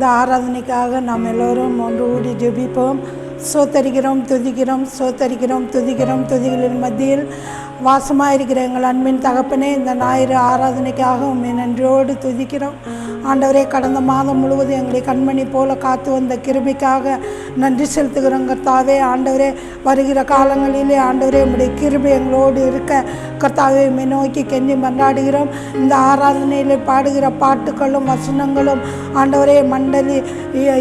இந்த ஆராதனைக்காக நாம் எல்லோரும் ஒன்று கூடி ஜெபிப்போம். சோத்தரிக்கிறோம், துதிக்கிறோம், சோத்தரிக்கிறோம், துதிக்கிறோம். துதிகளின் மத்தியில் வாசமாயிருக்கிற எங்கள் அன்பின் தகப்பனே, இந்த ஞாயிறு ஆராதனைக்காக உண்மை நன்றியோடு துதிக்கிறோம். ஆண்டவரே, கடந்த மாதம் முழுவதும் எங்களை கண்மணி போல காத்து வந்த கிருபைக்காக நன்றி செலுத்துகிறோம் கர்த்தாவே. ஆண்டவரே, வருகிற காலங்களிலே ஆண்டவரே உம்முடைய கிருபை எங்களோடு இருக்க கர்த்தாவே உம்மை நோக்கி கெஞ்சி மன்றாடுகிறோம். இந்த ஆராதனையில் பாடுகிற பாட்டுகளும் வசனங்களும் ஆண்டவரே மண்டலி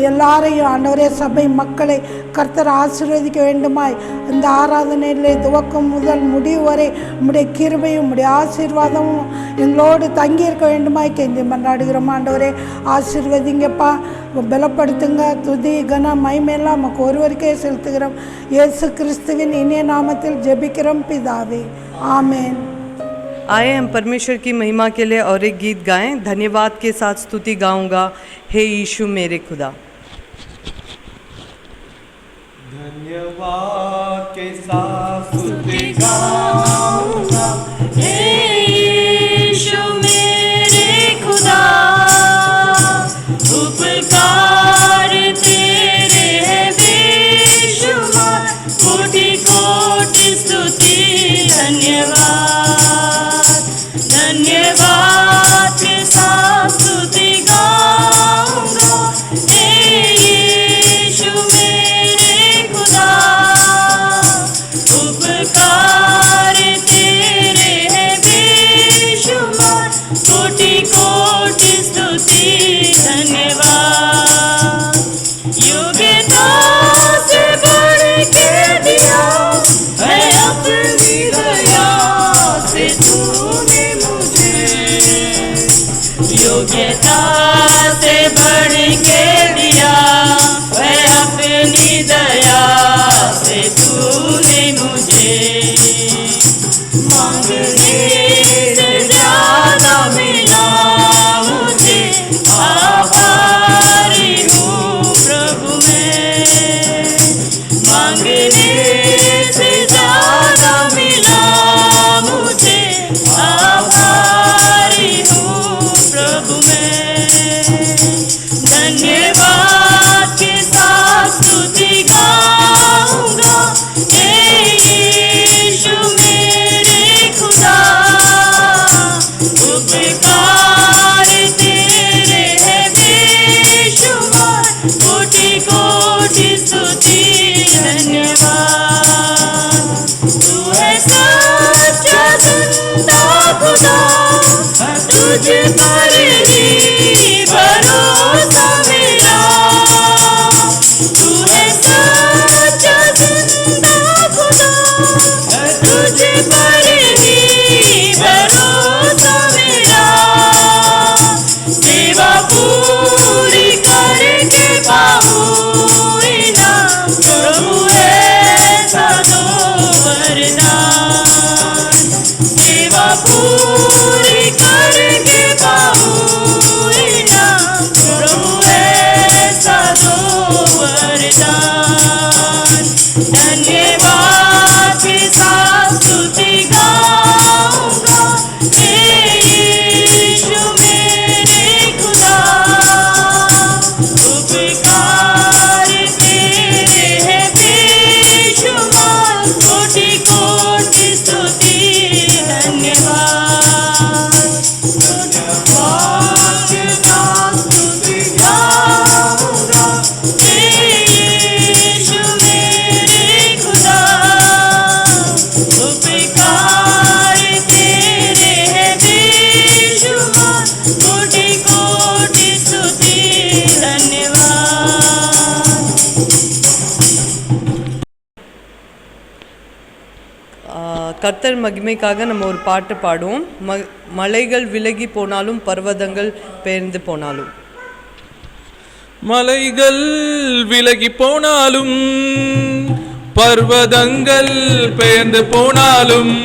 எல்லாரையும் ஆண்டவரே சபை மக்களை கர்த்தர் ஆசீர்வதிக்க வேண்டுமாய் இந்த ஆராதனையிலே துவக்கம் முதல் முடிவு வரை உம்முடைய கிருபையும் உம்முடைய ஆசீர்வாதமும் எங்களோடு தங்கியிருக்க வேண்டுமாய் கெஞ்சி மன்றாடுகிறோம். ஆண்டவரே ஆசீர்வதிங்கப்பா, பலப்படுத்துங்க. துதி கன மகிமையெல்லாம் நமக்கு ஒருவருக்கே செலுத்துகிறோம். இயேசு கிறிஸ்துவின் இனிய நாமத்தில் ஜெபிக்கிறோம் பிதாவே, आमेन। आए हम परमेश्वर की महिमा के लिए और एक गीत गाएं। धन्यवाद के साथ स्तुति गाऊंगा, हे यीशु मेरे खुदा। धन्यवाद के साथ स्तुति गाऊंगा, हे यीशु मेरे खुदा। उपकार तेरे है बेशुमार, कोटि कोटि स्तुति धन्यवाद। धन्यवाद के साथ स्तुति गाऊंगा, हे यीशु मेरे खुदा। उपकार तेरे है बेशुमार, कोटि कोटि स्तुति धन्यवाद। योग्यता से बढ़ के दिया है अपनी दया से तूने मुझे। योग्यता से बढ़ के दिया है अपनी दया से तूने मुझे। मांगने से ज्यादा मिला मुझे, आभारी हूँ प्रभु मैं। मांगने से ज्यादा मिला मुझे, आभारी हूँ प्रभु मैं। धन्यवाद के साथ स्तुति गाऊंगा, हे यीशु मेरे खुदा। उपकार तेरे है बेशुमार, कोटि कोटि स्तुति धन्यवाद। तू है सच्चा जिंदा खुदा, तुझ पर ही भरोसा मेरा। तू है सच्चा जिंदा खुदा, तुझ पर ही भरोसा मेरा। सेवा पूरी करके पाऊँ इनाम, प्रभु ऐसा दो वरदान। सेवा पूरी करके पाऊँ इनाम, प्रभु ऐसा दो वरदान। धन्यवाद के साथ स्तुति गाऊंगा, हे यीशु मेरे खुदा। उपकार तेरे है बेशुमार, कोटि कोटि स्तुति धन्यवाद। धन्यवाद के साथ स्तुति गाऊंगा, हे यीशु मेरे खुदा। उपकार तेरे है बेशुमार, कोटि कोटि स्तुति धन्यवाद। கர்த்தர் மகிமைக்காக நம்ம ஒரு பாட்டு பாடுவோம். மலைகள் விலகி போனாலும் பர்வதங்கள் பெயர்ந்து போனாலும். மலைகள் விலகி போனாலும் பர்வதங்கள் பெயர்ந்து போனாலும்,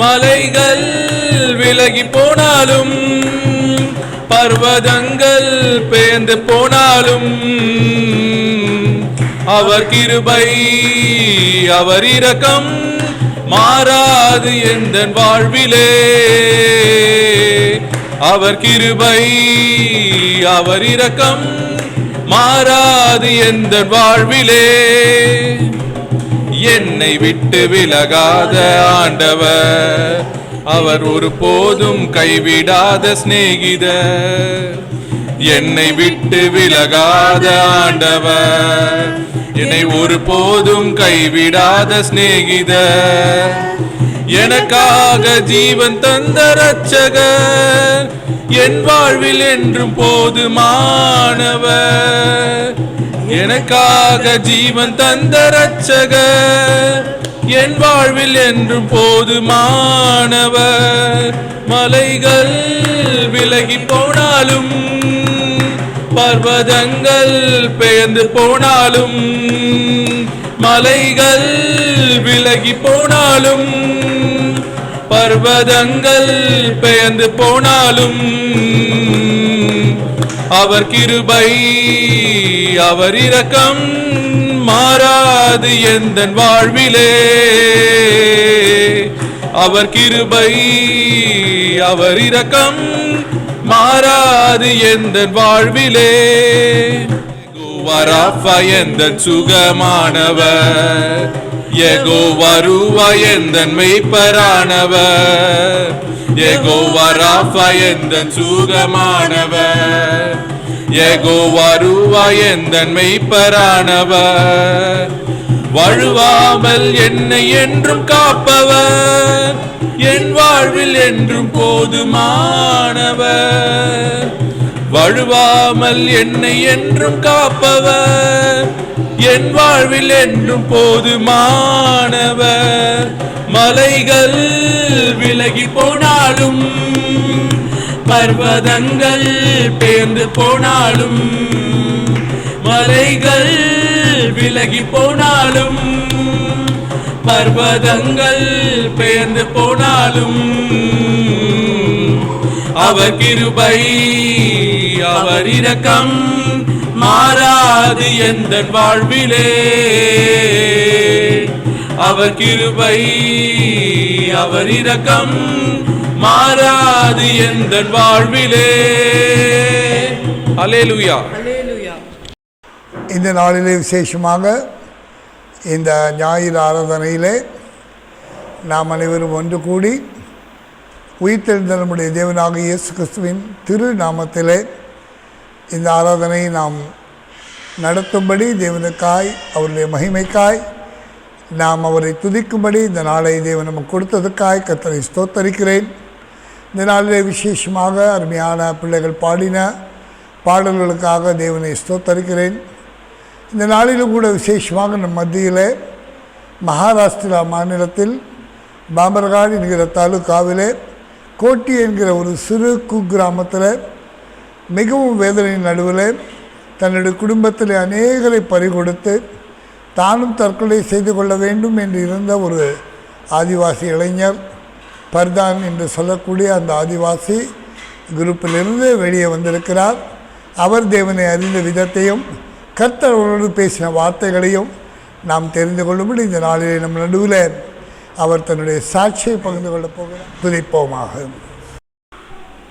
மலைகள் விலகி போனாலும் பர்வதங்கள் பெயர்ந்து போனாலும், அவர் கிருபை அவர் இரக்கம் மாறாது எந்தன் வாழ்விலே. அவர் கிருபை அவர் இரக்கம் மாறாது எந்த வாழ்விலே. என்னை விட்டு விலகாத ஆண்டவர், அவர் ஒரு போதும் கைவிடாத சிநேகிதர். என்னை விட்டு விலகாத ஆண்டவர், என்னை ஒரு போதும் கைவிடாத சிநேகிதர். எனக்காக ஜீவன் தந்த இரட்சகர், என் வாழ்வில் என்றும் போதுமானவர். எனக்காக ஜீவன் தந்த இரட்சகர், என் வாழ்வில் என்றும் போதுமானவர். மலைகள் விலகி போனாலும், பர்வதங்கள் பெயர்ந்து போனாலும், மலைகள் விலகி போனாலும், பர்வதங்கள் பெயர்ந்து போனாலும், அவர் கிருபை அவர் இரக்கம் மாறாது எந்தன் வாழ்விலே. அவர் கிருபை அவர் இரக்கம் மாறாது எந்தன் வாழ்விலே. யெகோவா ராஃபா எந்தன் சுகமானவர், யெகோவா ரூவா எந்தன் மெய்ப்பரானவர். யெகோவா ராஃபா எந்தன் சுகமானவர், யெகோவா ரூவா எந்தன் மெய்ப்பரானவர். வழுவாமல் என்னை என்றும் காப்பவர், என் வாழ்வில் என்றும் போதுமானவர். வழுவாமல் என்னை என்றும் காப்பவர், என் வாழ்வில் என்றும் போதுமானவர். மலைகள் விலகி போனாலும், பர்வதங்கள் பெயர்ந்து போனாலும், மலைகள் விலகி போனாலும், பர்வதங்கள் பெயர்ந்து போனாலும், அவர் கிருபை அவர் இரக்கம் மாறாது எந்தன் வாழ்விலே. அவர் கிருபை அவர் இரக்கம் மாறாது எந்தன் வாழ்விலே. அல்லேலூயா. இந்த நாளிலே விசேஷமாக இந்த ஞாயிறு ஆராதனையிலே நாம் அனைவரும் ஒன்று கூடி உயிர்த்தெழுந்த நம்முடைய தேவனாக இயேசு கிறிஸ்துவின் திரு நாமத்திலே இந்த ஆராதனையை நாம் நடத்தும்படி, தேவனுக்காய் அவருடைய மகிமைக்காய் நாம் அவரை துதிக்கும்படி இந்த நாளை தேவன் நமக்கு கொடுத்ததுக்காய் கர்த்தரை ஸ்தோத்தரிக்கிறேன். இந்த நாளிலே விசேஷமாக அருமையான பிள்ளைகள் பாடின பாடல்களுக்காக தேவனை ஸ்தோத்தரிக்கிறேன். இந்த நாளிலும் கூட விசேஷமாக நம் மத்தியிலே மகாராஷ்டிரா மாநிலத்தில் பாம்பர்காடு என்கிற தாலுக்காவிலே கோட்டி என்கிற ஒரு சிறு குக்கிராமத்தில் மிகவும் வேதனையின் நடுவில் தன்னுடைய குடும்பத்தில் அநேகரை பறிகொடுத்து தானும் தற்கொலை செய்து கொள்ள வேண்டும் என்று இருந்த ஒரு ஆதிவாசி இளைஞர் பர்தான் என்று சொல்லக்கூடிய அந்த ஆதிவாசி குரூப்பிலிருந்து வெளியே வந்திருக்கிறார். அவர் தேவனை அறிந்த விதத்தையும் கர்த்தர் அவரோடு பேசின வார்த்தைகளையும் நாம் தெரிந்து கொள்ளும்படி இந்த நாளிலே நம் நடுவில் அவர் தன்னுடைய சாட்சியை பகிர்ந்து கொள்ளப் போகிறார். துதிப்போமாக.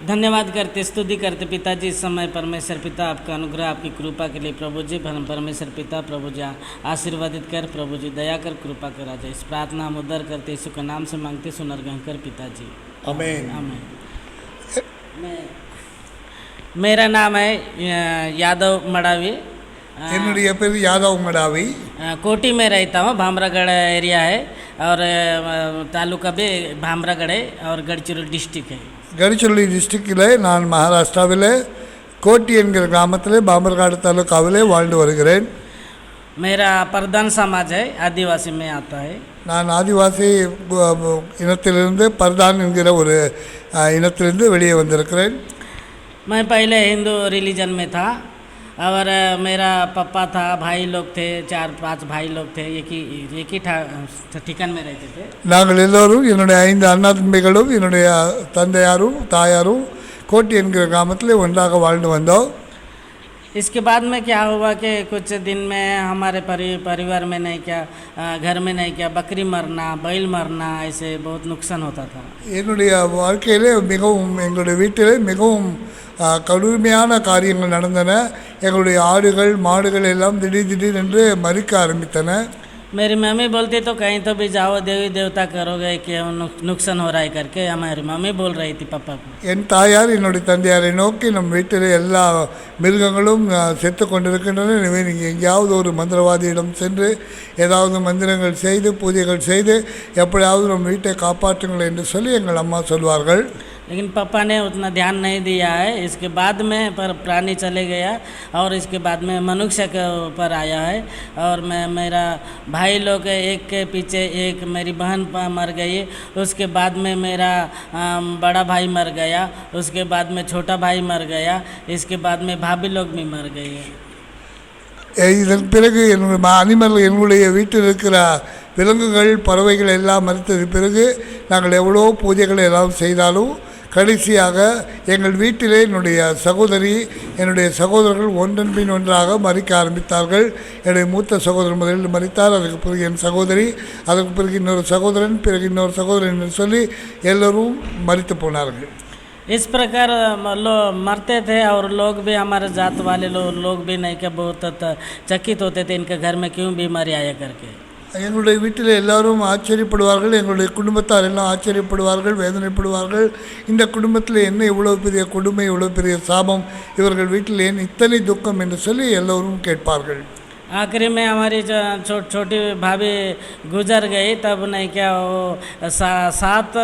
धन्यवाद करते स्तुति करते पिताजी, इस समय परमेश्वर पिता आपका अनुग्रह आपकी कृपा के लिए प्रभु जी परमेश्वर पिता प्रभु जी आशीर्वादित कर, प्रभु जी दया कर, कृपा कर राजा। इस प्रार्थना हम उद्धार करते यीशु के नाम से मांगते सुनर कर पिताजी, आमीन आमीन। मेरा नाम है यादव मडावी, என்னுடைய பேர் யாதவ் மடாவி. कोटी में रहता हूँ। भामरागढ़ एरिया है और तालुका भी भामरागढ़ है और गढ़चिरोली डिस्ट्रिक्ट है। கடிச்சொல்லி டிஸ்ட்ரிக்டில் நான் மகாராஷ்டிராவில் கோட்டி என்கிற கிராமத்தில் பாம்பர்காடு தாலுக்காவிலே வாழ்ந்து வருகிறேன். मेरा प्रधान समाज है, आदिवासी में आता है। நான் ஆதிவாசி இனத்திலிருந்து பர்தான் என்கிற ஒரு இனத்திலிருந்து வெளியே வந்திருக்கிறேன். मैं पहले हिंदू रिलीजन में था और मेरा पापा था, भाई लोग थे, 4-5 भाई लोग थे, एक ही ठिकान में रहते थे। நாங்கள் எல்லோரும் என்னுடைய 5 அண்ணா தம்பிகளும் என்னுடைய தந்தையாரும் தாயாரும் கோட்டி என்கிற கிராமத்தில் ஒன்றாக வாழ்ந்து வந்தோம். इसके बाद में क्या हुआ कि कुछ दिन में हमारे परिवार में नहीं क्या घर में नहीं क्या बकरी मरना बैल मरना ऐसे बहुत नुकसान होता था என்னுடைய வாழ்க்கையிலே மிகவும் எங்களுடைய வீட்டிலே மிகவும் கடுமையான காரியங்கள் நடந்தன. எங்களுடைய ஆடுகள் மாடுகள் எல்லாம் திடீரென்று மறிக்க ஆரம்பித்தன. मेरी मम्मी बोलती तो कहीं तो भी जाओ देवी देवता करोगे कि नुकसान हो रहा है करके हमारी मम्मी बोल रही थी पापा को. என் தாயார் என்னுடைய தந்தையாரை நோக்கி நம் வீட்டில் எல்லா மிருகங்களும் செத்து கொண்டிருக்கின்றன, எனவே நீங்கள் எங்கேயாவது ஒரு மந்திரவாதியிடம் சென்று ஏதாவது மந்திரங்கள் செய்து பூஜைகள் செய்து எப்படியாவது நம் வீட்டை காப்பாற்றுங்கள் என்று சொல்லி எங்கள் அம்மா சொல்வார்கள். लेकिन पापा ने उतना ध्यान नहीं दिया है. इसके बाद में पर प्राणी चले गया और इसके बाद में मनुष्य के ऊपर आया है. और मैं मेरा भाई लोग एक के पीछे एक, मेरी बहन मर गई, उसके बाद में मेरा बड़ा भाई मर गया, उसके बाद में छोटा भाई मर गया, इसके बाद में भाभी लोग भी मर गई है. இதன் பிறகு என்னுடைய வீட்டில் இருக்கிற விலங்குகள் பறவைகள் எல்லாம் மறித்தது பிறகு நாங்கள் எவ்வளோ பூஜைகளை எல்லாம் செய்தாலும் கடைசியாக எங்கள் வீட்டிலே என்னுடைய சகோதரி என்னுடைய சகோதரர்கள் ஒன்றன் பின் ஒன்றாக மறிக்க ஆரம்பித்தார்கள். என்னுடைய மூத்த சகோதரர் முதலில் மறித்தார், அதுக்கு பிறகு என் சகோதரி, அதற்கு பிறகு இன்னொரு சகோதரன், பிறகு இன்னொரு சகோதரன் என்று சொல்லி எல்லோரும் மறித்து போனார்கள். इस प्रकार मरते थे और लोग भी हमारे जात वाले लोग भी नहीं क्या बहुत चकित होते थे इनके घर में क्यों बीमारी आया करके. எங்களுடைய வீட்டில் எல்லாரும் ஆச்சரியப்படுவார்கள், எங்களுடைய குடும்பத்தார் எல்லாம் ஆச்சரியப்படுவார்கள், வேதனைப்படுவார்கள். இந்த குடும்பத்தில் என்ன இவ்வளோ பெரிய கொடுமை, இவ்வளோ பெரிய சாபம், இவர்கள் வீட்டில் ஏன் இத்தனை துக்கம் என்று சொல்லி எல்லோரும் கேட்பார்கள். आखिरी में हमारी जो छोटी भाभी गुजर गई तब नहीं क्या वो 7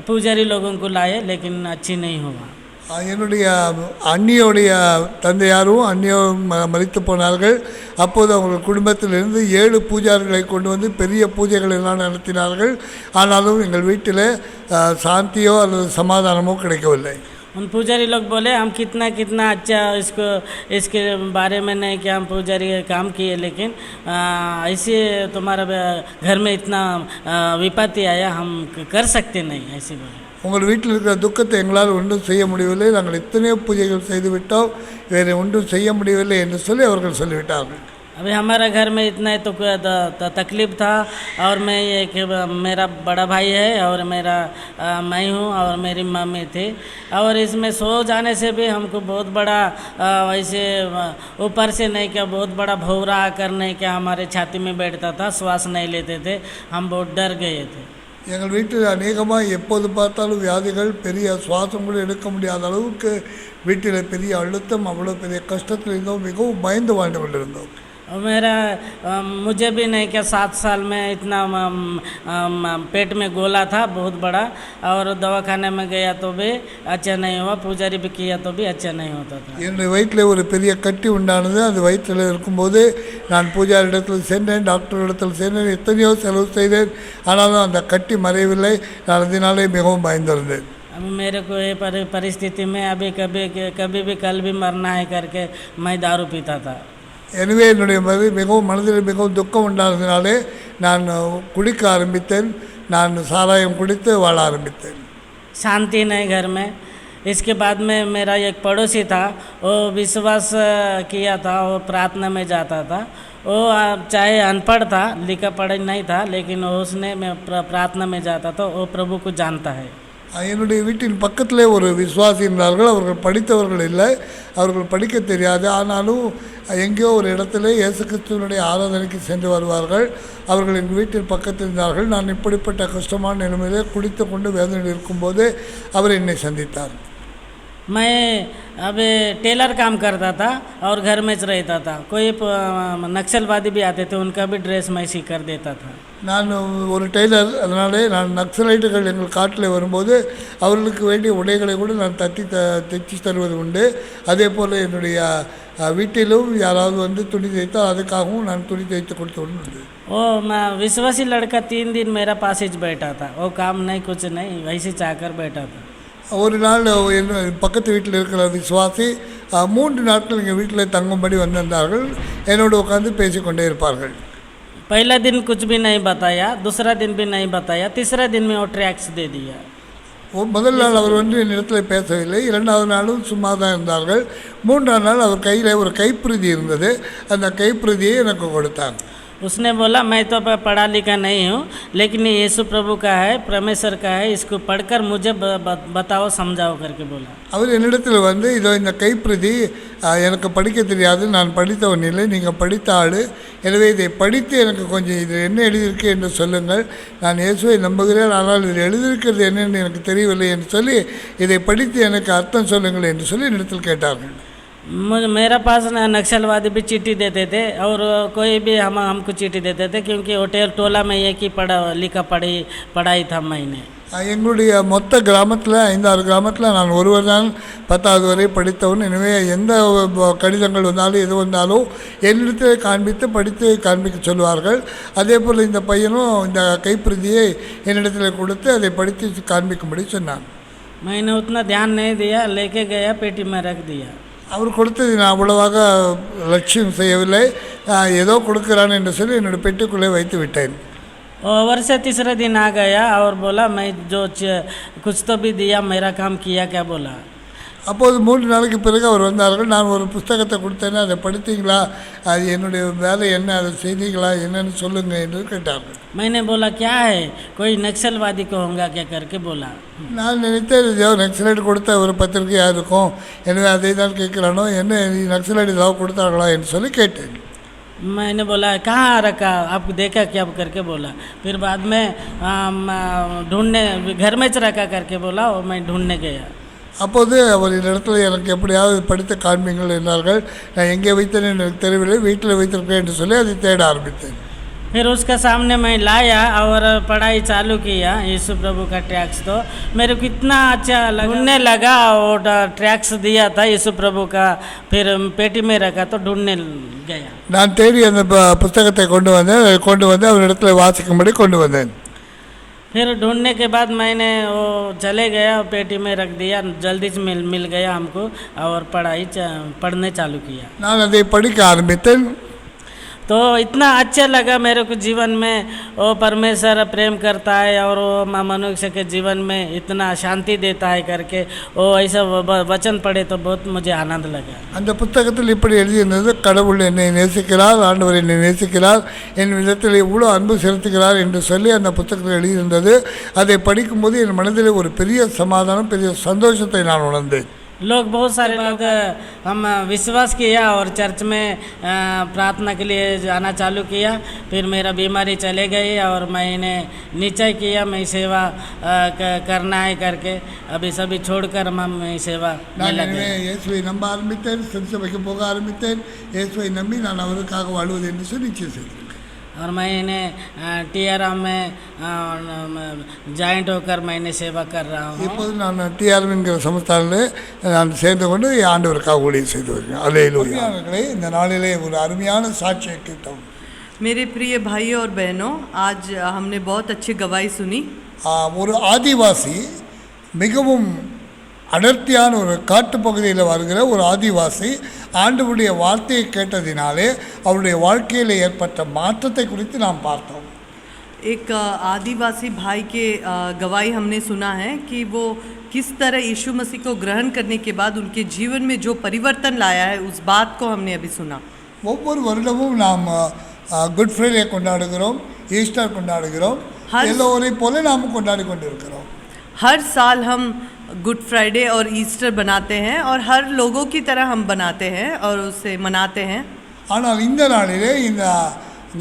पुजारी लोगों को लाए लेकिन अच्छी नहीं हुआ. என்னுடைய அண்ணியோடைய தந்தையாரும் அண்ணியும் மறித்து போனார்கள். அப்போது அவங்கள் குடும்பத்திலிருந்து 7 பூஜாரிகளை கொண்டு வந்து பெரிய பூஜைகள் எல்லாம் நடத்தினார்கள். ஆனாலும் எங்கள் வீட்டில் சாந்தியோ அல்லது சமாதானமோ கிடைக்கவில்லை. उन पुजारी लोग बोले हम कितना अच्छा इसके बारे में नहीं कि हम पुजारी काम किए लेकिन ऐसे तुम्हारा घर में इतना विपत्ति आया हम कर सकते नहीं ऐसे बोले. உங்கள் வீட்டில் இருக்கிற துக்கத்தை எங்களால் ஒன்றும் செய்ய முடியவில்லை, நாங்கள் எத்தனையோ பூஜைகள் செய்து விட்டோம், வேறு ஒன்றும் செய்ய முடியவில்லை என்று சொல்லி அவர்கள் சொல்லிவிட்டார்கள். अभी हमारा घर में इतना तो तकलीफ था और मैं ये कि मेरा बड़ा भाई है और मेरा मैं हूँ और मेरी मम्मी थी और इसमें सो जाने से भी हमको बहुत बड़ा वैसे ऊपर से नहीं क्या बहुत बड़ा भौरा आकर नहीं क्या हमारे छाती में बैठता था, श्वास नहीं लेते थे, हम बहुत डर गए थे. எங்கள் வீட்டில் அநேகமாக எப்போது பார்த்தாலும் வியாதிகள், பெரிய சுவாசம் கூட எடுக்க முடியாத அளவுக்கு வீட்டில் பெரிய அழுத்தம், அவ்வளோ பெரிய கஷ்டத்தில் இருந்தோம், மிகவும் பயந்து வாழ்ந்து கொண்டிருந்தோம். और मेरा मुझे भी नहीं क्या 7 साल में इतना पेट में गोला था बहुत बड़ा और दवाखाने में गया तो भी अच्छा नहीं हुआ, पुजारी भी किया तो भी अच्छा नहीं होता था. என்னுடைய வயிற்றில் ஒரு பெரிய கட்டி உண்டானது. அது வயிற்றில் இருக்கும்போது நான் பூஜாரி இடத்தில் சென்றேன், டாக்டர் இடத்தில் சென்றேன், எத்தனையோ செலவு செய்தேன், ஆனாலும் அந்த கட்டி மறையவில்லை. நான் அதனாலே மிகவும் பயந்திருந்தேன். अभी मेरे को ये परिस्थिति में अभी कभी भी कल भी मरना है करके मैं दारू पीता था. எனவே என்னுடைய மனதில் மிகவும் துக்கம் உண்டானதினாலே நான் குடிக்க ஆரம்பித்தேன். நான் சாராயம் குடித்து வாழ ஆரம்பித்தேன். शांति नहीं घर में. इसके बाद में मेरा एक पड़ोसी था, वो विश्वास किया था और प्रार्थना में जाता था. वो चाहे अनपढ़ था, लिखा पढ़ा नहीं था, लेकिन उसने मैं प्रार्थना में जाता था, वो प्रभु को जानता है. என்னுடைய வீட்டின் பக்கத்திலே ஒரு விசுவாசி இருந்தார்கள். அவர்கள் படித்தவர்கள் இல்லை, அவர்கள் படிக்க தெரியாது, ஆனாலும் எங்கேயோ ஒரு இடத்துல இயேசு கிறிஸ்துவனுடைய ஆராதனைக்கு சென்று வருவார்கள். அவர்கள் எங்கள் வீட்டின் பக்கத்தில் இருந்தார்கள். நான் இப்படிப்பட்ட கஷ்டமான நிலைமையிலே குடித்து கொண்டு வேதனையில் இருக்கும்போது அவர் என்னை சந்தித்தார். मैं अभी टेलर काम करता था और घर में रहता था. कोई नक्सलवादी भी आते थे, उनका भी ड्रेस मैं सी कर देता था. நான் ஒரு டெய்லர், அதனாலே நான் நக்சலைட்டுகள் எங்கள் காட்டில் வரும்போது அவர்களுக்கு வேண்டிய உடைகளை கூட நான் தைச்சி தருவது உண்டு. அதே போல் என்னுடைய வீட்டிலும் யாராவது வந்து துணி தைத்தால் அதுக்காகவும் நான் துணி தைத்து கொடுத்து உண்டு. वो मैं विश्वासी लड़का 3 दिन मेरा पास ही बैठा था, वो काम नहीं कुछ नहीं वैसे चाहकर बैठा था. ஒரு நாள் என் பக்கத்து வீட்டில் இருக்கிற விசுவாசி 3 நாட்கள் எங்கள் வீட்டில் தங்கும்படி வந்திருந்தார்கள். என்னோடு உட்காந்து பேசிக்கொண்டே இருப்பார்கள். पहला दिन कुछ भी नहीं बताया, दूसरा दिन भी नहीं बताया, तीसरा दिन में वो ट्रैक्स दे दिया. முதல் நாள் அவர் வந்து என்னிடத்தில் பேசவில்லை. 2வது நாளும் சும்மா தான் இருந்தார்கள். 3ஆம் நாள் அவர் கையில் ஒரு கைப்பிரதி இருந்தது. அந்த கைப்பிரதியை எனக்கு கொடுத்தாங்க. उसने बोला मैं तो पढ़ा लिखा नहीं हूँ, लेकिन ये यीशु प्रभु का है, परमेश्वर का है, इसको पढ़कर मुझे बताओ समझाओ करके बोला. அவர் என்னிடத்தில் வந்து இதோ இந்த கைப்பிரதி எனக்கு படிக்க தெரியாது, நான் படித்தவன் இல்லை, நீங்கள் படித்த ஆள், எனவே இதை படித்து எனக்கு கொஞ்சம் இது என்ன எழுதியிருக்கு என்று சொல்லுங்கள். நான் இயேசுவை நம்புகிறேன், ஆனால் இது எழுதியிருக்கிறது என்னென்னு எனக்கு தெரியவில்லை என்று சொல்லி இதை படித்து எனக்கு அர்த்தம் சொல்லுங்கள் என்று சொல்லி என்னிடத்தில் கேட்டார்கள். मेरा पास नक्सलवादी भी चिट्ठी देते थे और कोई भी हमको चिट्ठी देते थे, क्योंकि होटल टोला में एक ही पढ़ाई था मैंने. எங்களுடைய மொத்த கிராமத்தில் 5-6 கிராமத்தில் நான் ஒருவர் தான் 10வது வரை படித்தவன். எனவே எந்த கடிதங்கள் வந்தாலும் எது வந்தாலும் என்னிடத்தில் காண்பித்து படித்து காண்பிக்க சொல்வார்கள். அதே போல் இந்த பையனும் இந்த கைப்பிரதியை என்னிடத்தில் கொடுத்து அதை படித்து காண்பிக்கும்படி சொன்னான். मैंने उतना ध्यान नहीं दिया, लेके गया पेटी में रख दिया. அவர் கொடுத்தது நான் அவ்வளவாக லட்சியம் செய்யவில்லை. ஏதோ கொடுக்குறான் என்று சொல்லி என்னோடய பெட்டிக்குள்ளே வைத்து விட்டேன். और से तीसरे दिन आ गया और बोला मैं जो कुछ तो भी दिया, मेरा काम किया क्या बोला. அப்போது 3 நாளைக்கு பிறகு அவர் வந்தார்கள். நான் ஒரு புஸ்தகத்தை கொடுத்தேன்னா அதை படித்தீங்களா, அது என்னுடைய வேலை என்ன, அதை செய்தீங்களா என்னன்னு சொல்லுங்கள் என்று கேட்டார்கள். मैंने बोला क्या है, कोई नक्सलवादी को होगा क्या करके बोला. நான் நினைத்தேன் நக்சலைட் கொடுத்த ஒரு பத்திரிகையாக இருக்கும், எனவே அதை தான் கேட்குறானோ, என்ன நக்சலைட் ஏதாவது கொடுத்தார்களா என்று சொல்லி கேட்டேன். मैंने बोला कहाँ रखा, आपको देखा क्या करके बोला. फिर बाद में ढूंढने घर में रखा करके बोला और मैं ढूंढने गया. அப்போது அவர் இந்த இடத்துல எனக்கு எப்படியாவது படித்த காண்பீங்கள் என்றார்கள். நான் எங்கே வைத்தேன் எனக்கு தெரியவில்லை, வீட்டில் வைத்திருக்கேன் என்று சொல்லி அதை தேட ஆரம்பித்தேன். फिर उसका सामने मैं लाया और पढ़ाई चालू किया यीशु प्रभु का ट्रैक्स. तो मेरे को इतना अच्छा ढूंढने लगा और ट्रैक्स दिया था यीशु प्रभु का, फिर पेटी में रखा तो ढूंढने गया. நான் தேடி அந்த புத்தகத்தை கொண்டு வந்து அவரிடத்துல வாசிக்கும்படி கொண்டு வந்தேன். फिर ढूंढने के बाद मैंने वो चले गया, पेटी में रख दिया, जल्दी से मिल गया हमको और पढ़ने चालू किया. நான் அதை படிக்க ஆரம்பித்தேன். तो इतना अच्छा लगा मेरे को जीवन में, वो परमेश्वर प्रेम करता है और वो मनुष्य के जीवन में इतना शांति देता है करके वो ऐसा वचन पढ़े तो बहुत मुझे आनंद लगा. அந்த புத்தகத்தில் இப்படி எழுதியிருந்தது, கடவுள் என்னை நேசிக்கிறார், ஆண்டவர் என்னை நேசிக்கிறார், என் விதத்தில் இவ்வளோ அன்பு செலுத்துகிறார் என்று சொல்லி அந்த புத்தகத்தில் எழுதியிருந்தது. அதை படிக்கும்போது என் மனதில் ஒரு பெரிய சமாதானம், பெரிய சந்தோஷத்தை நான் உணர்ந்தேன். लोग बहुत सारे लोग हम विश्वास किया और चर्च में प्रार्थना के लिए जाना चालू किया. फिर मेरा बीमारी चले गई और मैंने निश्चय किया मैं सेवा करना है करके अभी सभी छोड़कर मैं सेवा में लगे. இயேசுவை நம்ப ஆரம்பித்தேன், திருச்சபைக்கு போக ஆரம்பித்தேன். இயேசுவை நம்பி நான் அவருக்காக வாழ்வது என்று சொல்லி நிச்சயம் செய்தேன். और मैंने TRM में ஜாயிண்ட் होकर मैंने सेवा कर रहा हूँ. இப்போது நான் TRM என்கிற சமஸ்தானத்தில் நான் சேர்ந்து கொண்டு ஆண்டவருக்காக ஊழியம் செய்து வருகிறேன். அல்லேலூயா. இந்த நாளிலே ஒரு அருமையான சாட்சியை கேட்டோம். मेरे प्रिय भाइयों और बहनों, आज हमने बहुत अच्छी गवाही सुनी. ஒரு ஆதிவாசி, மிகவும் அடர்த்தியான ஒரு காட்டுப்பகுதியில் வருகிற ஒரு ஆதிவாசி ஆண்டவருடைய வார்த்தையை கேட்டதினாலே அவருடைய வாழ்க்கையில் ஏற்பட்ட மாற்றத்தை குறித்து நாம் பார்த்தோம். एक आदिवासी भाई के गवाही हमने सुना है कि वो किस तरह यीशु मसीह को ग्रहण करने के बाद उनके जीवन में जो परिवर्तन लाया है, उस बात को हमने अभी सुना. ஒவ்வொரு வருடமும் நாம் குட் ஃப்ரைடே கொண்டாடுகிறோம், ஈஸ்டர் கொண்டாடுகிறோம், எல்லோரை போல நாம் கொண்டாடி கொண்டிருக்கிறோம். हर साल हम गुड फ्राइडे और ईस्टर बनाते हैं और हर लोगों की तरह हम बनाते हैं और उसे मनाते हैं. ஆனால் இந்த நாளிலே, இந்த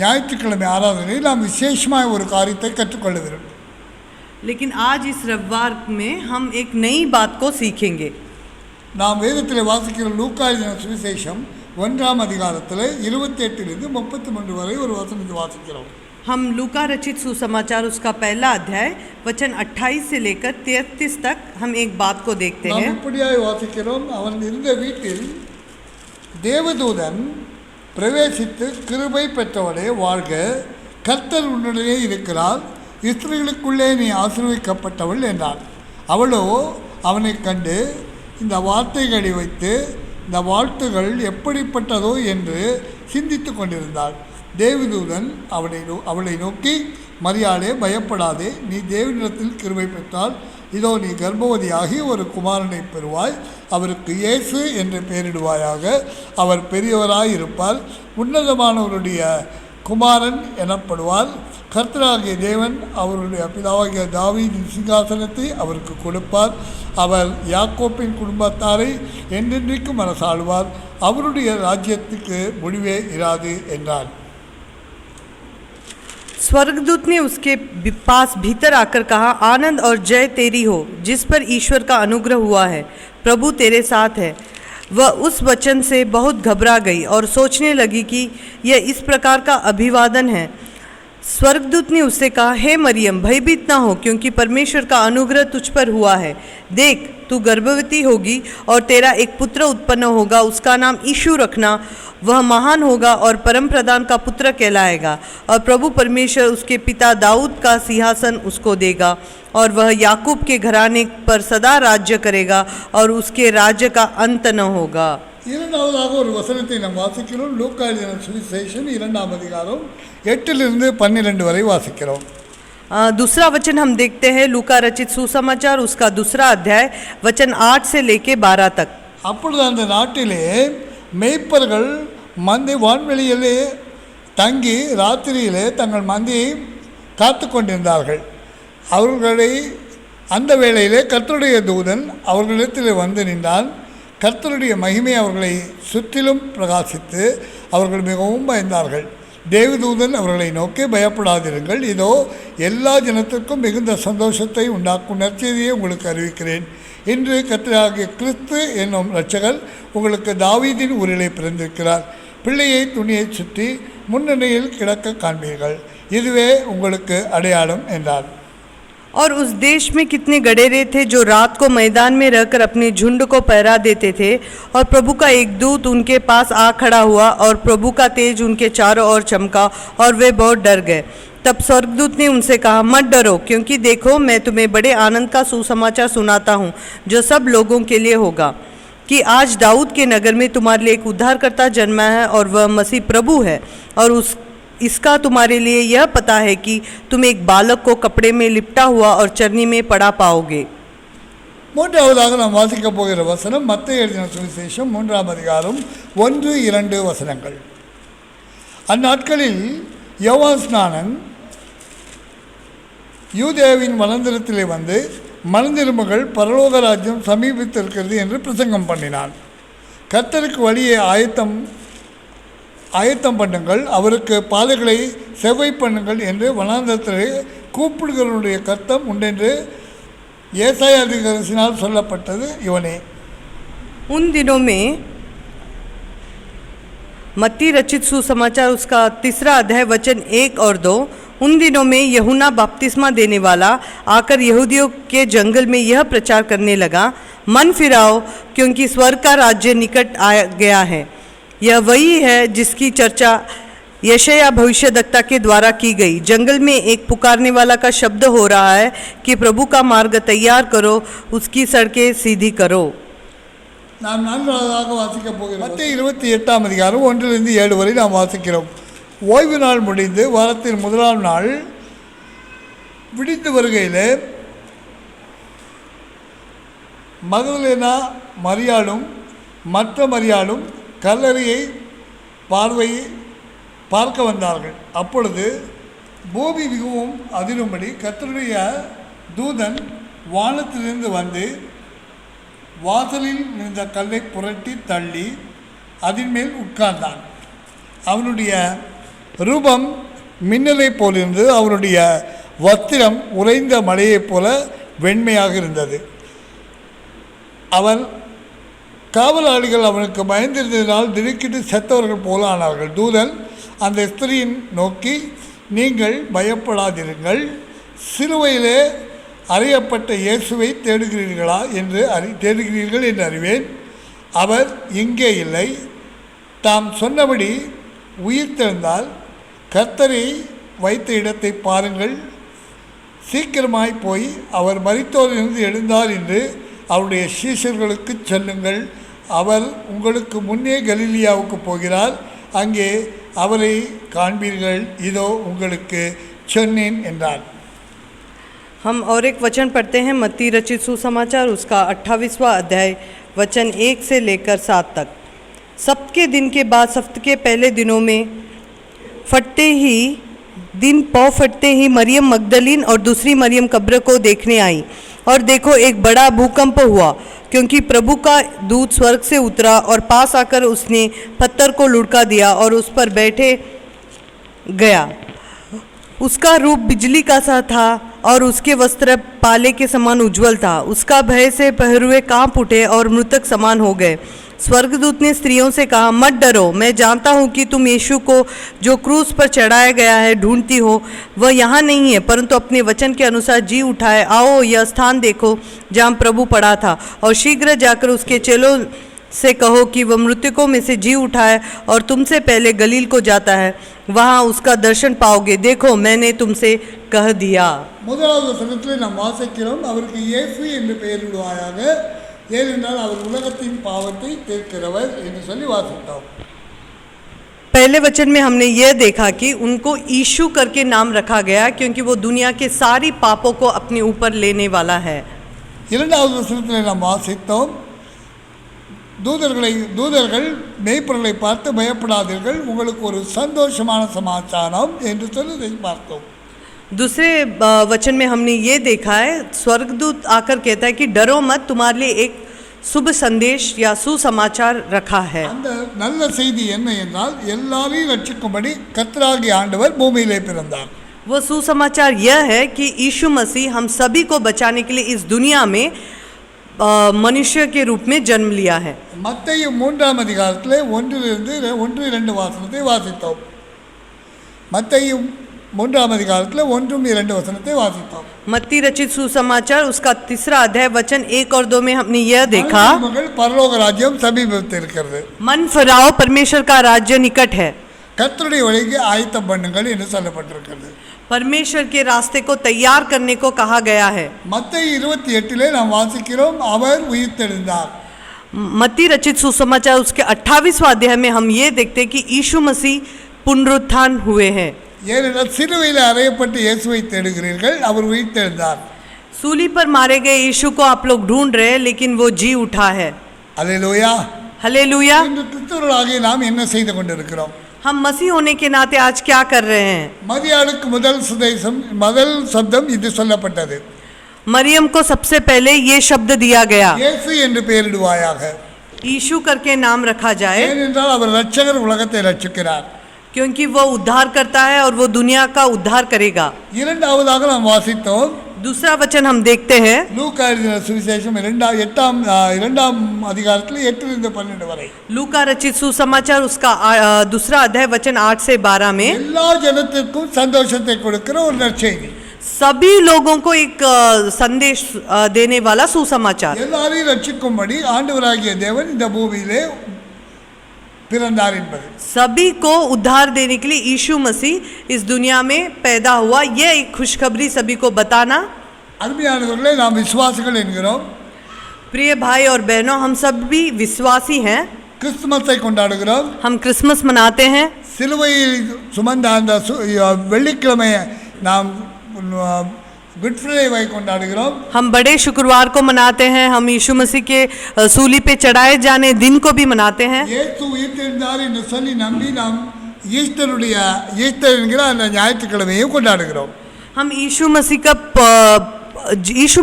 ஞாயிற்றுக்கிழமை ஆராதனையில் நாம் விசேஷமாக ஒரு காரியத்தை கற்றுக்கொள்ள வேண்டும். लेकिन आज इस रविवार में हम एक नई बात को सीखेंगे. நாம் வேதத்தில் வாசிக்கிற லூக்கா எழுதின சுவிசேஷம் 1ஆம் அதிகாரத்தில் 28 to 33 வரை ஒரு வசனத்தை வாசிக்கிறோம். हम लूका रचित सुसमाचार उसका पहला अध्याय वचन 28 से लेकर 33 तक हम एक बात को देखते हैं. நாம் இப்படியாய் வாசிக்கிறோம். அவன் இருந்த வீட்டில் தேவதூதன் பிரவேசித்து, கிருபை பெற்றவளே வாழ்க, கர்த்தர் உன்னுடனே இருக்கிறார், இஸ்ரவேலுக்குள்ளே நீ ஆசீர்வதிக்கப்பட்டவள் என்றார். அவளோ அவனை கண்டு இந்த வார்த்தைகளை வைத்து இந்த வாழ்த்துகள் எப்படிப்பட்டதோ என்று சிந்தித்து கொண்டிருந்தாள். தேவதூதன் அவளை நோக்கி, மரியாளே பயப்படாதே, நீ தேவனிடத்தில் கிருபை பெற்றால் இதோ நீ கர்ப்பவதியாகி ஒரு குமாரனை பெறுவாய், அவருக்கு இயேசு என்று பெயரிடுவாயாக. அவர் பெரியவராய் இருப்பார், உன்னதமானவருடைய குமாரன் எனப்படுவார். கர்த்தராகிய தேவன் அவருடைய பிதாவாகிய தாவீதின் சிங்காசனத்தை அவருக்கு கொடுப்பார். அவர் யாக்கோப்பின் குடும்பத்தாரை என்றென்றைக்கும் அரசாளுவார். அவருடைய ராஜ்யத்துக்கு முடிவே இராது என்றார். स्वर्गदूत ने उसके पास भीतर आकर कहा, आनंद और जय तेरी हो जिस पर ईश्वर का अनुग्रह हुआ है, प्रभु तेरे साथ है। वह उस वचन से बहुत घबरा गई और सोचने लगी कि यह इस प्रकार का अभिवादन है। स्वर्गदूत ने उससे कहा, हे मरियम, भयभीत न हो, क्योंकि परमेश्वर का अनुग्रह तुझ पर हुआ है। देख, तू गर्भवती होगी और तेरा एक पुत्र उत्पन्न होगा, उसका नाम यीशु रखना। वह महान होगा और परम प्रधान का पुत्र कहलाएगा, और प्रभु परमेश्वर उसके पिता दाऊद का सिंहासन उसको देगा, और वह याकूब के घराने पर सदा राज्य करेगा, और उसके राज्य का अंत न होगा। இரண்டாவதாக ஒரு வசனத்தை நாம் வாசிக்கிறோம். லூக்கா எழுதின சுவிசேஷம் 2ஆம் அதிகாரம் 8-12 வரை வாசிக்கிறோம். दूसरा वचन हम देखते हैं लूका रचित सुसमाचार उसका 2 अध्याय वचन 8 से लेके 12 तक। அப்பொழுது அந்த நாட்டிலே மேய்ப்பர்கள் மந்தை வான்வெளியிலே தங்கி ராத்திரியிலே தங்கள் மந்தையை காத்து கொண்டிருந்தார்கள். அவர்களை அந்த வேளையிலே கர்த்தருடைய தூதன் அவர்களிடத்தில் வந்து நின்றான். கர்த்தருடைய மகிமை அவர்களை சுற்றிலும் பிரகாசித்து அவர்கள் மிகவும் பயந்தார்கள். தேவதூதன் அவர்களை நோக்கி, பயப்படாதிருங்கள், இதோ எல்லா ஜனத்திற்கும் மிகுந்த சந்தோஷத்தை உண்டாக்கும் நற்செய்தியை உங்களுக்கு அறிவிக்கிறேன். இன்று கர்த்தராகிய கிறிஸ்து என்னும் இரட்சகர் உங்களுக்கு தாவீதின் ஊரிலே பிறந்திருக்கிறார். பிள்ளையை துணியை சுற்றி முன்னணியில் கிடக்க காண்பீர்கள், இதுவே உங்களுக்கு அடையாளம் என்றார். और उस देश में कितने गडेरे थे जो रात को मैदान में रहकर अपने झुंड को पहरा देते थे, और प्रभु का एक दूत उनके पास आ खड़ा हुआ, और प्रभु का तेज उनके चारों ओर चमका, और वे बहुत डर गए। तब स्वर्गदूत ने उनसे कहा, मत डरो, क्योंकि देखो मैं तुम्हें बड़े आनंद का सुसमाचार सुनाता हूँ, जो सब लोगों के लिए होगा, कि आज दाऊद के नगर में तुम्हारे लिए एक उद्धारकर्ता जन्मा है, और वह मसीह प्रभु है। और इसका तुम्हारे लिए यह पता है कि तुम एक बालक को कपड़े में लिपटा हुआ और चरनी में पड़ा पाओगे। மூன்றாவதாக நாம் வாசிக்கப் போகிற வசனம் மத்தேயு எழுதின சுவிசேஷம் 3ஆம் அதிகாரம் 1-2 வசனங்கள். அந்நாட்களில் யோவான் ஸ்நானன் யூதேயாவின் வனாந்திரத்திலே வந்து மனந்திரும்புகள், பரலோக ராஜ்யம் சமீபித்திருக்கிறது என்று பிரசங்கம் பண்ணினான். கர்த்தருக்கு வழியை ஆயத்தம் பண்ணுங்கள், அவருக்கு பாதைகளை செவ்வை பண்ணுங்கள் என்று வனாந்தரத்திலே கூப்பிடுகிறவனுடைய கர்த்தம் உண்டென்று ஏசாயா தீர்க்கதரிசியினால் சொல்லப்பட்டது இவனே. उन दिनों में मत्ती रचित सुसमाचार उसका 3 अध्याय वचन 1 और 2। उन दिनों में यूहन्ना बपतिस्मा देने वाला आकर यहूदियों के जंगल में यह प्रचार करने लगा, मन फिराओ, क्योंकि स्वर्ग का राज्य निकट आ गया है। यह वही है जिसकी चर्चा यशायाह भविष्यद्वक्ता के द्वारा की गई। जंगल में एक पुकारने वाला का शब्द हो रहा है कि प्रभु का मार्ग तैयार करो, उसकी सड़कें सीधी करो। நாம் நான்காவதாக வாசிக்கப் போகிறோம். மத்தேயு 28ஆம் அதிகாரம் 1-7 வரை நாம் வாசிக்கிறோம். ஓய்வு நாள் முடிந்து வாரத்தின் முதலாம் நாள் விடிந்து வருகையில் மகதலேனா மரியாளும் மற்ற மரியாளும் கல்லறையை பார்க்க வந்தார்கள். அப்பொழுது பூமி மிகவும் அதிரும்படி கர்த்தருடைய தூதன் வானத்திலிருந்து வந்து வாசலில் இருந்த கல்லை புரட்டி தள்ளி அதன் மேல் உட்கார்ந்தான். அவனுடைய ரூபம் மின்னலை போலிருந்து, அவனுடைய வஸ்திரம் உறைந்த மலையைப் போல வெண்மையாக இருந்தது. அவன் காவலாளிகள் அவனுக்கு பயந்திருந்ததினால் திடுக்கிட்டு செத்தவர்கள் போல ஆனார்கள். தூதன் அந்த ஸ்திரீயின் நோக்கி, நீங்கள் பயப்படாதிருங்கள், சிலுவையிலே அறியப்பட்ட இயேசுவை தேடுகிறீர்கள் என்று அறிவேன். அவர் இங்கே இல்லை, தாம் சொன்னபடி உயிர்த்தெழுந்தால் கர்த்தரை வைத்த இடத்தை பாருங்கள், சீக்கிரமாய் போய் அவர் மரித்தோரிலிருந்து எழுந்தார் என்று அவருடைய சீஷர்களுக்கு சொல்லுங்கள். அவர் உங்களுக்கு முன்னே கலிலியாவுக்கு போகிறார், அங்கே அவரை காண்பீர்கள், இதோ உங்களுக்கு சொன்னேன் என்றார். हम और एक वचन पढ़ते हैं मत्ती रचित सुसमाचार उसका 28वां अध्याय वचन 1 से लेकर 7 तक। सप्ताह के दिन के बाद सप्ताह के पहले दिनों में पौ फटते ही मरियम मगदलीन और दूसरी मरियम कब्र को देखने आई और देखो एक बड़ा भूकंप हुआ, क्योंकि प्रभु का दूत स्वर्ग से उतरा और पास आकर उसने पत्थर को लुढ़का दिया और उस पर बैठे गया। उसका रूप बिजली का सा था और उसके वस्त्र पाले के समान उज्जवल था। उसका भय से पहरुए कांप उठे और मृतक समान हो गए। स्वर्गदूत ने स्त्रियों से कहा, मत डरो, मैं जानता हूँ कि तुम यीशु को जो क्रूस पर चढ़ाया गया है ढूंढती हो। वह यहाँ नहीं है, परंतु अपने वचन के अनुसार जी उठाए। आओ यह स्थान देखो जहाँ प्रभु पड़ा था, और शीघ्र जाकर उसके चेलों से कहो कि वह मृतकों में से जी उठाए और तुमसे पहले गलील को जाता है, वहाँ उसका दर्शन पाओगे। देखो मैंने तुमसे कह दिया। முதலாவது வசனத்தில் நாம் வாசிக்கிறோம், அவருக்கு இயேசு என்று பெயரிடுவாயாக, ஏனென்றால் அவர் உலகத்தின் பாவத்தை தீர்க்கிறவர் என்று சொல்லி வாசித்தோம்। पहले वचन में हमने यह देखा कि उनको यीशु करके नाम रखा गया क्योंकि वो दुनिया के सारी पापों को अपने ऊपर लेने वाला है। இரண்டாவது வசனத்தில் நாம் வாசித்தோம், தூதர்கள் மெய்ப்பொருளை பார்த்து பயப்படாதீர்கள், உங்களுக்கு ஒரு சந்தோஷமான சமாச்சாரம் என்று சொல்லி பார்த்தோம்। दूसरे वचन में हमने ये देखा है, स्वर्गदूत आकर कहता है कि डरो मत, तुम्हारे लिए एक शुभ संदेश या सुसमाचार रखा है। அந்த நல்ல செய்தி என்ன என்றால், எல்லாரையும் ரட்சிக்கும்படி கர்த்தராகிய ஆண்டவர் பூமியிலே பிறந்தார்। वो सुसमाचार यह है कि यीशु मसीह हम सभी को बचाने के लिए इस दुनिया में मनुष्य के रूप में जन्म लिया है। மத்தேயு 3ஆம் அதிகாரத்திலே 1-2 வசனத்தை வாசித்தோம்। மத்தேயு 3ஆம் அதிகாரத்திலே 1-2 வசனத்தை வாசித்தோம்। मत्ती रचित सुसमाचार उसका 3 अध्याय वचन 1 और 2 में हमने यह देखा, பரலோக ராஜ்யம் சமீபத்தில் இருக்கிறது, मन फिराओ, परमेश्वर का राज्य निकट है। கர்த்தருடைய வழிக்கு ஆயத்தம் பண்ணுங்கள் என்று சொல்லப்பட்டிருக்கிறது। परमेश्वर के रास्ते को तैयार करने को कहा गया है। மத்தேயு 28 நாம் வாசிக்கிறோம், அவர் உயிர்த்தெழுந்தார்। मत्ती रचित सुसमाचार उसके 28वां अध्याय में हम ये देखते हैं कि यीशु मसीह पुनरुत्थान हुए हैं। ஏனென்றால் சிலுவையில் அறையப்பட்டு இயேசுவை தேடுகிறீர்கள், அவர் உயிர்த்தெழுந்தார்। सूली पर मारे गए यीशु को आप लोग ढूंढ रहे हैं, लेकिन वो जी उठा है। அல்லேலூயா। हालेलुया। இன்று கிறிஸ்தவர்களாகிய நாம் என்ன செய்து கொண்டிருக்கிறோம்? हम मसीह होने के नाते आज क्या कर रहे हैं? மரியாளுக்கு முதல் சப்தம் இது சொல்லப்பட்டது, मरियम को सबसे पहले ये शब्द दिया गया, இயேசு என்று பெயரிடுவாயாக, यीशु करके नाम रखा जाए, ஏனென்றால் அவர் ரட்சகர், உலகத்தை ரட்சிக்கிறார்। क्योंकि वो उद्धार करता है और वो दुनिया का उद्धार करेगा। இரண்டாவதாக நாம் வாசித்தோம், दूसरा वचन हम देखते हैं லூக்கா எழுதின சுவிசேஷம் 2ஆம் அதிகாரத்தில் 8-12 வரை। लूका रचित सुसमाचार उसका 2 अध्याय वचन 8 से 12 में எல்லா ஜனத்திற்கும் சந்தோஷத்தை கொடுக்கிற ஒரு நற்செய்தி, सभी लोगों को एक संदेश देने वाला सुसमाचार। எல்லாரையும் ரட்சிக்கும்படி ஆண்டவராகிய தேவன் இந்த பூமியிலே பிறந்தார் என்பது, सभी को उद्धार देने के लिए यीशु मसीह इस दुनिया में पैदा हुआ, यह एक खुशखबरी सभी को बताना। அருமையானவர்களே, நாம் விசுவாசிகள் என்கிறோம், प्रिय भाई और बहनों, हम सब भी विश्वासी हैं। கிறிஸ்துமஸை கொண்டாடுகிறோம், हम क्रिसमस मनाते हैं। சிலுவையில் சுமந்த அந்த வெள்ளிக்கிழமையை நாம் गुड फ्राइडे கொண்டாடுகிறோம், हम बड़े शुक्रवार को मनाते हैं, हम यीशु मसीह के सूली पे चढ़ाए जाने दिन को भी मनाते हैं। இயேசு உயிர்த்தெழுந்தார் என்று சொல்லி நம்பி நாம் ஈஸ்டர் என்கிற அந்த ஞாயிற்றுக்கிழமையும் கொண்டாடுகிறோம்। हम यीशु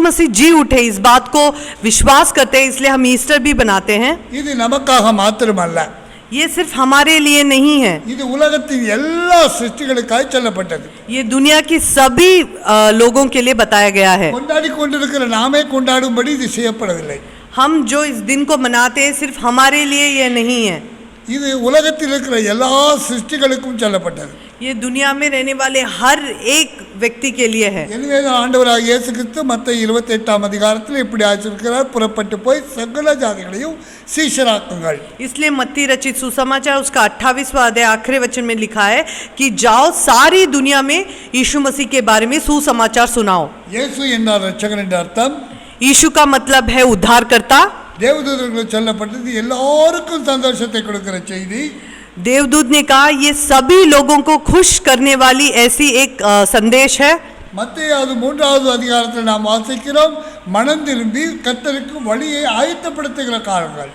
मसीह जी उठे इस बात को विश्वास करते हैं, इसलिए हम ईस्टर भी बनाते हैं। இது நமக்காக மாத்திரமல்ல, ये सिर्फ हमारे लिए नहीं है, இது உலகத்தின் எல்லா சிருஷ்டிகளுக்காக சொல்லப்பட்டது। ये दुनिया की सभी लोगों के लिए बताया गया है। கொண்டாடி கொண்டிருக்கிற நாமே கொண்டாடும்படி இது செய்யப்படவில்லை। हम जो इस दिन को मनाते हैं सिर्फ हमारे लिए ये नहीं है, இது உலகத்தில் இருக்கிற எல்லா சிருஷ்டிகளுக்கும் சொல்லப்பட்டது। ये दुनिया में रहने वाले हर एक व्यक्ति के लिए है। எனவே ஆண்டவராகிய இயேசு கிறிஸ்து மத்தேயு 28ஆம் அதிகாரத்தில் இப்படி ஆசிர்க்கிறார், புறப்பட்டு போய் சகல ஜாதிகளையும் சீஷராக்குங்கள்। इसलिए मत्ती रचित सुसमाचार उसका 28वां अध्याय आखिरी वचन में लिखा है कि जाओ सारी दुनिया में यीशु मसीह के बारे में सुसमाचार सुनाओ। இயேசு என்றால் ரட்சகர் என்ற அர்த்தம்। यीशु का मतलब है उद्धारकर्ता। தேவதூதர்கள் சொல்லப்பட்டது எல்லாருக்கும் சந்தோஷத்தை கொடுக்கிற செய்தி। देवदूत ने कहा ये सभी लोगों को खुश करने वाली ऐसी एक संदेश है। மத்தேயு 3வது அதிகாரத்தில் நாம் வாசிக்கிறோம், மனம் திரும்பி கர்த்தருக்கு வழியை ஆயத்தப்படுத்துகிற காலங்கள்.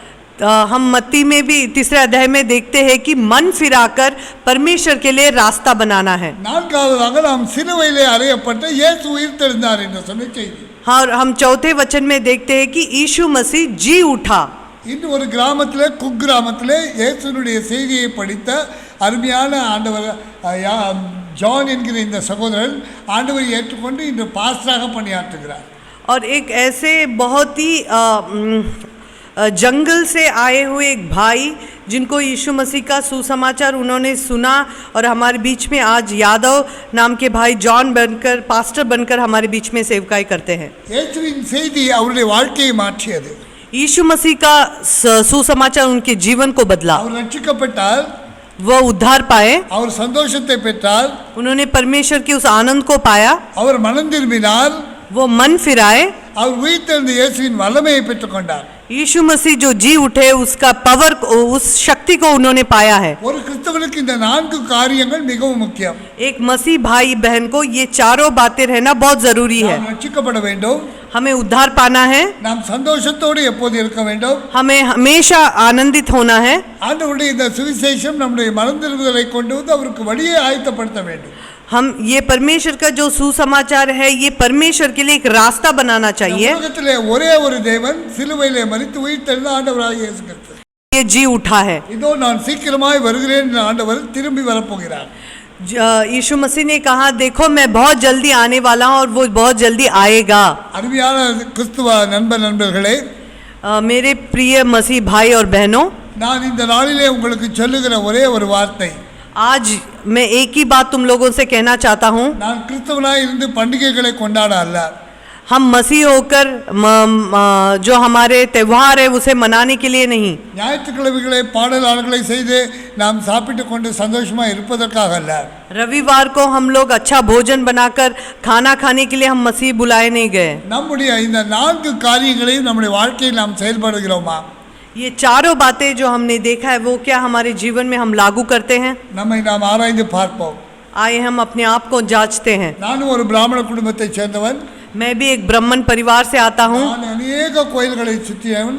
हम मत्ती में भी 3 अध्याय में देखते हैं कि मन फिराकर परमेश्वर के लिए रास्ता बनाना है. 4வது நாம் சிலுவையிலே அறையப்பட்ட இயேசு உயிர்த்தெழுந்தார் என்று சொன்ன செய்தி. और हम 4थे वचन में देखते हैं कि यीशु मसीह जी उठा. இன்று ஒரு கிராமத்திலே குக்கிராமத்திலே இயேசுனுடைய செய்தியை படித்த அருமையான ஆண்டவர் ஜான் என்கிற இந்த சகோதரன் ஆண்டவரை ஏற்றுக்கொண்டு இன்று பாஸ்டராக பணியாற்றுகிறார். और एक ऐसे बहुत ही जंगल से आए हुए एक भाई जिनको यीशु मसीह का सुसमाचार उन्होंने सुना और हमारे बीच में आज यादव नाम के भाई जॉन बनकर पास्टर बनकर हमारे बीच में सेवकाई करते हैं. இயேசுவின் செய்தி அவருடைய வாழ்க்கையை மாற்றியது. यीशु मसीह का सुसमाचार उनके जीवन को बदला. அவர் ரட்சிக்கப்பட்டார், वो उद्धार पाए, அவர் சந்தோஷத்தை பெற்றார், उन्होंने परमेश्वर के उस आनंद को पाया, அவர் மனம் திரும்பினார், वो मन फिराए. அவர் உயிர்த்தெழுந்த இயேசுவின் வல்லமையை பெற்றுக்கொண்டார். यीशु मसीह जो जी उठे उसका पावर, उस शक्ति को उन्होंने पाया है. ஒரு கிறிஸ்தவனுக்கு இந்த 4 காரியங்கள் மிகவும் முக்கியம். एक मसीह भाई बहन को ये चारों बातें रहना बहुत जरूरी है. நாம் ரட்சிக்கப்பட வேண்டும், हमें उद्धार पाना है, நாம் சந்தோஷத்தோடு எப்போது இருக்க வேண்டும், हमें हमेशा आनंदित होना है. ஆண்டவருடைய இந்த சுவிசேஷம் நம்முடைய மனம் திரும்புதலை கொண்டு வந்து அவருக்கு வழியை ஆயத்தப்படுத்த வேண்டும். हम ये परमेश्वर का जो सुसमाचार है ये परमेश्वर के लिए एक रास्ता बनाना चाहिए. உலகத்திலே ஒரே ஒரு தேவன் சிலுவையிலே மரித்து உயிர்த்தெழுந்த ஆண்டவராகிய இயேசு கிறிஸ்து. ये जी उठा है. இதோ நான் சீக்கிரமாய் வருகிறேன் என்று ஆண்டவர் திரும்பி வரப்போகிறார். यीशु मसीह ने कहा देखो मैं बहुत जल्दी आने वाला हूँ और वो बहुत जल्दी आएगा. அருமையான கிறிஸ்துவ நண்பர்களே, मेरे प्रिय मसीह भाई और बहनों, நான் இந்த நாளிலே உங்களுக்கு சொல்லுகிற ஒரே ஒரு வார்த்தை, आज मैं एक ही बात तुम लोगों से कहना चाहता हूँ. நான் கிறிஸ்தவனாய் இருந்து பண்டிகைகளை கொண்டாட அல்ல, हम मसीह होकर जो हमारे त्यौहार है उसे मनाने के लिए नहीं, ஞாயிற்றுக்கிழமைகளை பாடல்களை செய்து நாம் சாப்பிட்டு கொண்டு சந்தோஷமா இருப்பதற்காக அல்ல, रविवार को हम लोग अच्छा भोजन बनाकर खाना खाने के लिए हम मसीह बुलाए नहीं गए. நம்முடைய இந்த 4 காரியங்களையும் நம்முடைய வாழ்க்கையில் நாம் செயல்படுகிறோமா? ये चारों बातें जो हमने देखा है वो क्या हमारे जीवन में हम लागू करते हैं? நம்மை நாம் ஆராய்ந்து பார்ப்போம். आइए हम अपने आप को जांचते हैं. நானும் ஒரு பிராமண குடும்பத்தைச் சேர்ந்தவன், मैं भी एक ब्राह्मण परिवार से आता हूँ. நான் अनेक கோயில்களை சுற்றியவன்,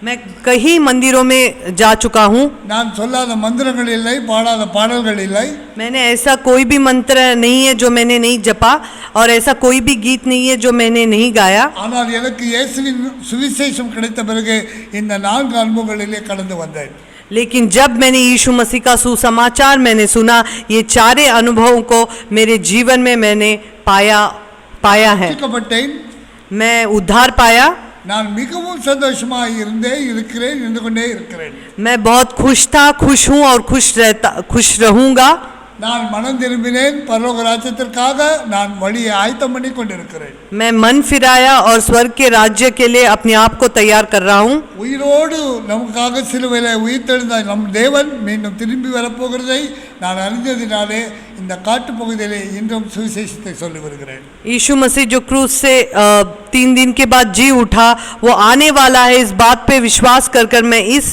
मैं कई मंदिरों में जा चुका हूँ. நான் சொல்லாத மந்திரங்கள் இல்லை, பாடாத பாடல்கள் இல்லை, मैंने ऐसा कोई भी मंत्र नहीं है जो मैंने नहीं जपा और ऐसा कोई भी गीत नहीं है जो मैंने नहीं गाया. ஆனால் எனக்கு இயேசுவின் சுவிசேஷம் கிடைத்த பிறகு இந்த 4 அனுபவங்களிலே கடந்து வந்தேன். लेकिन जब मैंने यीशु मसीह का सुसमाचार मैंने सुना, ये चारे अनुभवों को मेरे जीवन में मैंने पाया है. ரட்சிக்கப்பட்டேன், मैं उद्धार पाया, நான் மிகவும் சந்தோஷமாக இருக்கிறேன், இருந்து கொண்டே இருக்கிறேன். मैं बहुत खुश था, खुश हूँ और खुश रहूँगा. நான் மனம் திரும்பினேன், பரலோக ராஜ்யத்திற்காக நான் வழியை ஆயத்தம் பண்ணி கொண்டிருக்கிறேன். मैं मन फिराया और स्वर्ग के राज्य के लिए अपने आप को तैयार कर रहा हूँ. உயிரோடு நமக்காக சிலுவையிலே உயிர்த்தெழுந்த நம் தேவன் மீண்டும் திரும்பி வரப்போகிறதை நான் அறிந்ததினாலே இந்த காட்டு பகுதியிலே இன்றும் சுவிசேஷத்தை சொல்லி வருகிறேன். यीशु मसीह जो क्रूस से 3 दिन के बाद जी उठा, वो आने वाला है, इस बात पे विश्वास कर मैं इस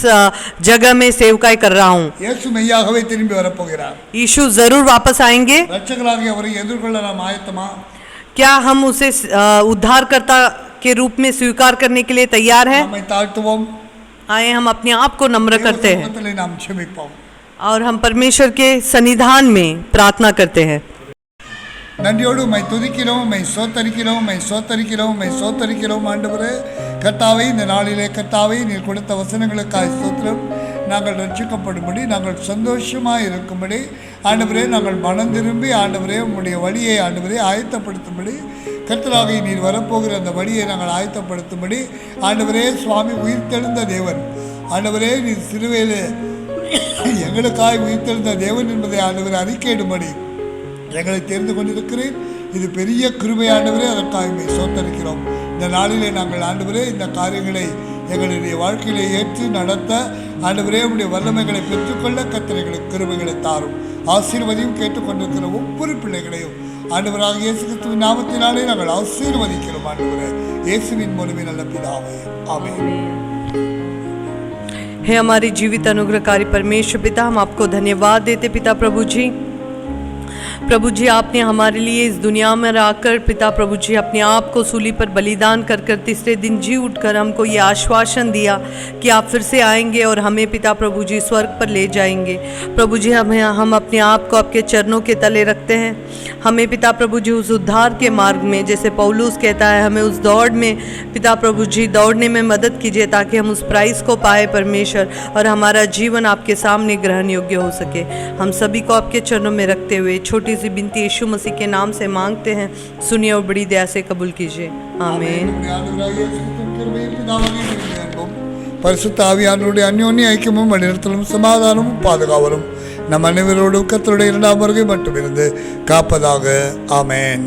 जगह में सेवकाई कर रहा हूँ. இயேசு மெய்யாகவே திரும்பி வரப்போகிறார். यीशु जरूर वापस आएंगे. ரட்சகராகிய அவரை எதிர்கொள்ள நாம் ஆயத்தமா? क्या हम उसे उद्धारकर्ता के रूप में स्वीकार करने के लिए तैयार हैं? நம்மை தாழ்த்துவோம், आए हम अपने आप को नम्र करते हैं தேவசமூகத்திலே நாம் செபிப்போம். और हम परमेश्वर के सन्निधान में प्रार्थना करते हैं. நன்றியோடு உம்மை துதிக்கிறோம், உம்மை ஸ்தோத்தரிக்கிறோம், உம்மை ஸ்தோத்தரிக்கிறோம், உம்மை ஸ்தோத்தரிக்கிறோம். ஆண்டவரே கர்த்தாவே, இந்த நாளிலே கர்த்தாவே நீர் கொடுத்த வசனங்களுக்காய் ஸ்தோத்திரம். நாங்கள் ரட்சிக்கப்படும்படி, நாங்கள் சந்தோஷமாக இருக்கும்படி ஆண்டவரே, நாங்கள் மனம் திரும்பி ஆண்டவரே உம்முடைய வழியை ஆண்டவரே ஆயத்தப்படுத்தும்படி, கர்த்தராக நீர் வரப்போகிற அந்த வழியை நாங்கள் ஆயத்தப்படுத்தும்படி ஆண்டவரே, சுவாமி உயிர்த்தெழுந்த தேவன் ஆண்டவரே, நீர் சிலுவையிலே எங்களுக்காய் உயிர்த்தெழுந்த தேவன் என்பதை ஆண்டவரை அறிக்கையிடும்படி எங்களை தெரிந்து கொண்டிருக்கிறேன். இது பெரிய கிருபை ஆண்டவரே, அதற்காக சோத்தரிக்கிறோம். இந்த நாளிலே நாங்கள் ஆண்டவரே இந்த காரியங்களை எங்களுடைய வாழ்க்கையிலே ஏற்று நடத்த ஆண்டவரே உடைய வல்லமைகளை பெற்றுக்கொள்ள கர்த்தர்களுக்கு கிருபைகளை தாரும். ஆசீர்வதியும் கேட்டுக்கொண்டிருக்கிற ஒவ்வொரு பிள்ளைகளையும் ஆண்டவராக இயேசு கிறிஸ்துவின் நாமத்தினாலே நாங்கள் ஆசீர்வதிக்கிறோம். ஆண்டவரே இயேசுவின் மூலமே நல்ல பிதாவே, ஆமென். हे हमारे जीवित अनुग्रहकारी परमेश्वर पिता, हम आपको धन्यवाद देते पिता प्रभु जी. प्रभु जी आपने हमारे लिए इस दुनिया में आकर पिता प्रभु जी अपने आप को सूली पर बलिदान कर कर तीसरे दिन जी उठकर हमको ये आश्वासन दिया कि आप फिर से आएंगे और हमें पिता प्रभु जी स्वर्ग पर ले जाएंगे। प्रभु जी हम अपने आप को आपके चरणों के तले रखते हैं। हमें पिता प्रभु जी उस उद्धार के मार्ग में, जैसे पौलुस कहता है, हमें उस दौड़ में पिता प्रभु जी दौड़ने में मदद कीजिए ताकि हम उस प्राइज़ को पाए परमेश्वर, और हमारा जीवन आपके सामने ग्रहण योग्य हो सके। हम सभी को आपके चरणों में रखते हुए छोटी सी विनती यीशु मसीह के नाम से मांगते हैं, सुनिए और बड़ी दया से कबूल कीजिए, आमीन। பரிசுத்த ஆவியானவருடைய அந்யோன்ய ஐக்கியமும் வழிநடத்தலும் சமாதானமும் பாதுகாவலும் நம் அனைவரோடு கர்த்தருடைய இரண்டாம் வருகை மட்டும் இருந்து காப்பதாக. ஆமென்.